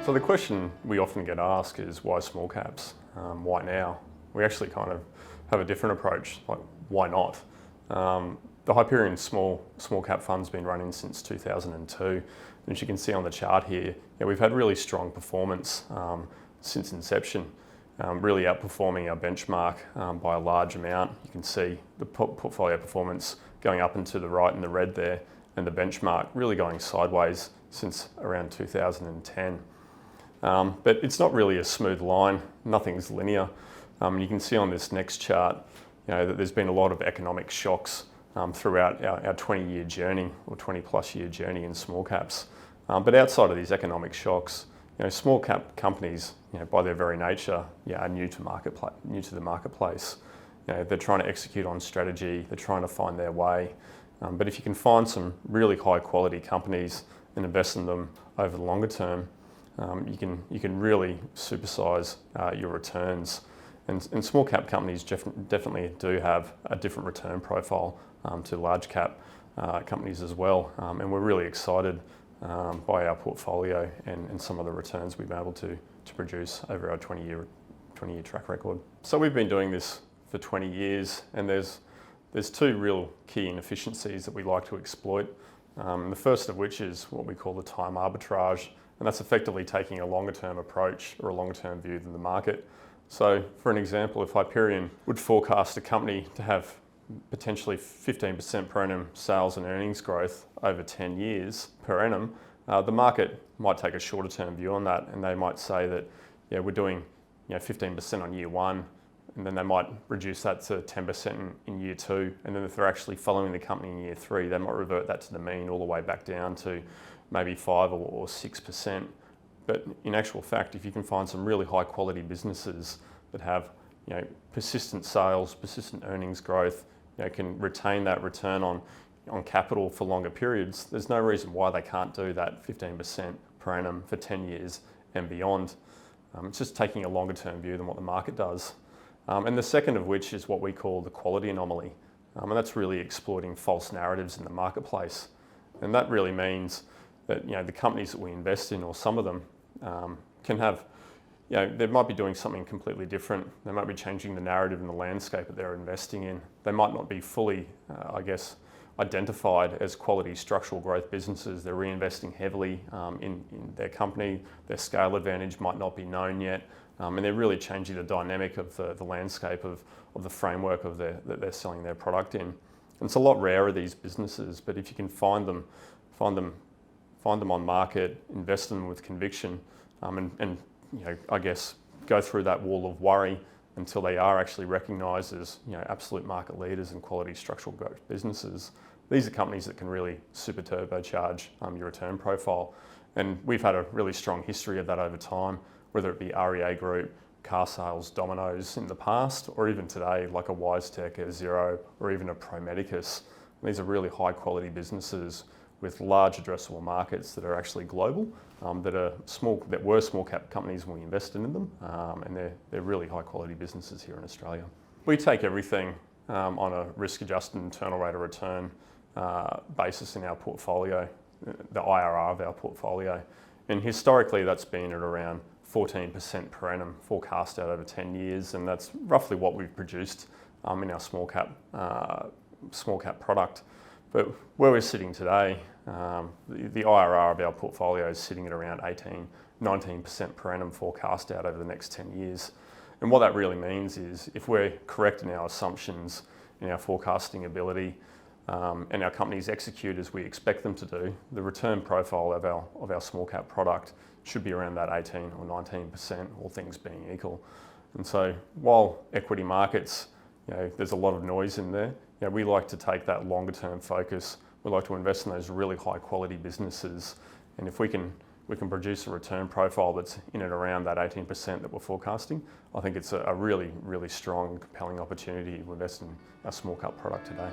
So the question we often get asked is why small caps? Why now? We actually kind of have a different approach, like why not? The Hyperion small cap fund's been running since 2002. And as you can see on the chart here, we've had really strong performance since inception, really outperforming our benchmark by a large amount. You can see the portfolio performance going up and to the right in the red there, and the benchmark really going sideways since around 2010. But it's not really a smooth line, nothing's linear. You can see on this next chart that there's been a lot of economic shocks throughout our 20-year journey or 20-plus year journey in small caps. But outside of these economic shocks, small cap companies, by their very nature, are new to the marketplace. They're trying to execute on strategy, they're trying to find their way. But if you can find some really high quality companies and invest in them over the longer term, you can really supersize your returns. And small cap companies definitely do have a different return profile to large cap companies as well. And we're really excited by our portfolio and some of the returns we've been able to produce over our 20-year track record. So we've been doing this for 20 years, and there's two real key inefficiencies that we like to exploit. The first of which is what we call the time arbitrage, and that's effectively taking a longer term approach or a longer term view than the market. So for an example, if Hyperion would forecast a company to have potentially 15% per annum sales and earnings growth over 10 years per annum, the market might take a shorter term view on that, and they might say that we're doing 15% on year one, and then they might reduce that to 10% in year two, and then if they're actually following the company in year three, they might revert that to the mean all the way back down to maybe 5 or 6%. But in actual fact, if you can find some really high quality businesses that have persistent sales, persistent earnings growth, can retain that return on capital for longer periods, there's no reason why they can't do that 15% per annum for 10 years and beyond. It's just taking a longer term view than what the market does. And the second of which is what we call the quality anomaly. And that's really exploiting false narratives in the marketplace. And that really means that the companies that we invest in, or some of them, can have, they might be doing something completely different. They might be changing the narrative and the landscape that they're investing in. They might not be fully, identified as quality structural growth businesses. They're reinvesting heavily in their company. Their scale advantage might not be known yet. And they're really changing the dynamic of the landscape of the framework that they're selling their product in. And it's a lot rarer, these businesses, but if you can find them on market, invest in them with conviction, and go through that wall of worry until they are actually recognised as absolute market leaders and quality structural growth businesses. These are companies that can really super turbocharge your return profile. And we've had a really strong history of that over time, whether it be REA Group, Car Sales, Domino's in the past, or even today, like a WiseTech, a Xero, or even a Pro Medicus. These are really high quality businesses with large addressable markets that are actually global, that were small cap companies when we invested in them, and they're really high quality businesses here in Australia. We take everything on a risk adjusted internal rate of return basis in our portfolio, the IRR of our portfolio. And historically that's been at around 14% per annum forecast out over 10 years, and that's roughly what we've produced in our small cap product. But where we're sitting today, the IRR of our portfolio is sitting at around 19% per annum forecast out over the next 10 years. And what that really means is if we're correct in our assumptions, in our forecasting ability, and our companies execute as we expect them to do, the return profile of our small cap product should be around that 18 or 19%, all things being equal. And so while equity markets, there's a lot of noise in there, we like to take that longer term focus. We like to invest in those really high quality businesses. And if we can produce a return profile that's in and around that 18% that we're forecasting, I think it's a really, really strong, compelling opportunity to invest in our small cap product today.